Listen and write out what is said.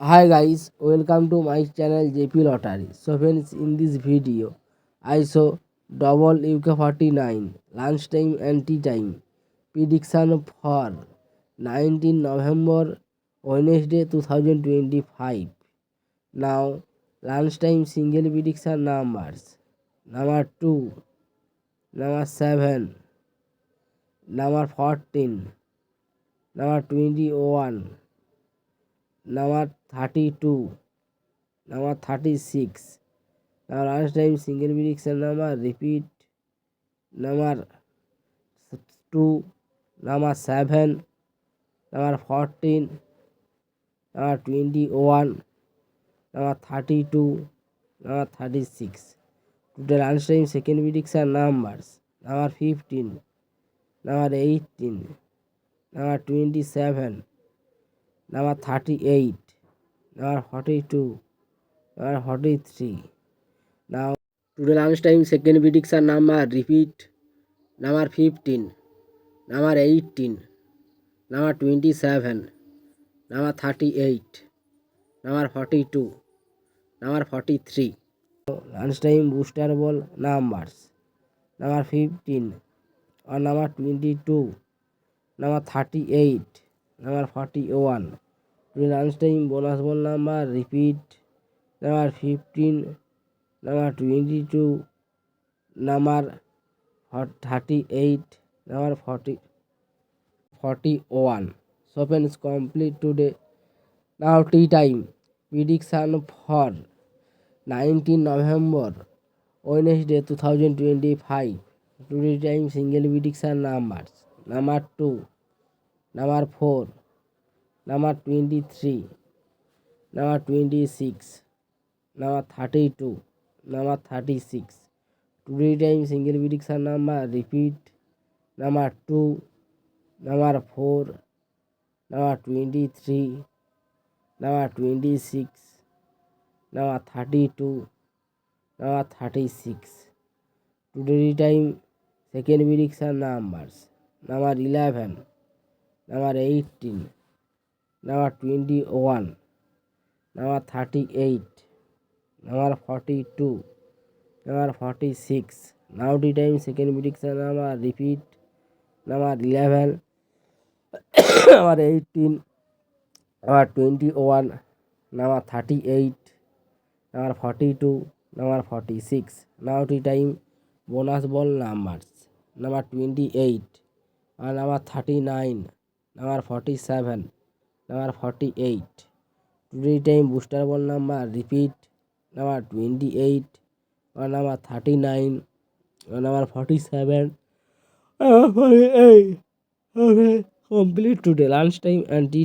Hi guys, welcome to my channel JP Lottery. So friends, in this video, I show double UK49 lunchtime and tea time prediction for 19 November Wednesday 2025. Now, lunchtime single prediction numbers: number 2, number 7, number 14, number 21, number 32, number 36. Now last time single prediction number repeat number 2, number 7, number 14, number 21, number 32, number 36. Today last time second prediction numbers number 15, number 18, number 27, number 38, number 42, number 43. Now today last time second prediction number repeat number 15, number 18, number 27, number 38, number 42, number 43. Lunchtime booster ball numbers number 15 or number 22, number 38, number 41. During lunchtime bonus ball number repeat number 15, number 22, number 38, number 41. So friends, complete today. Now tea time prediction for 19 November Wednesday 2025. Today time single prediction numbers number 2, number 4, number 23, number 26, number 32, number 36. Today time single prediction number repeat number 2, number 4, number 23, number 26, number 32, number 36. Today time second prediction numbers number 11, number 18, number 21, number 38, number 42, number 46. Now the time second prediction number repeat number 11, number 18, number 21, number 38, number 42, number 46. Now the time bonus ball numbers number 28 and number 39, number 47, number 48. Today time booster ball number repeat number 28 or number 39 or number 47, number 48. Okay, complete today lunchtime and tea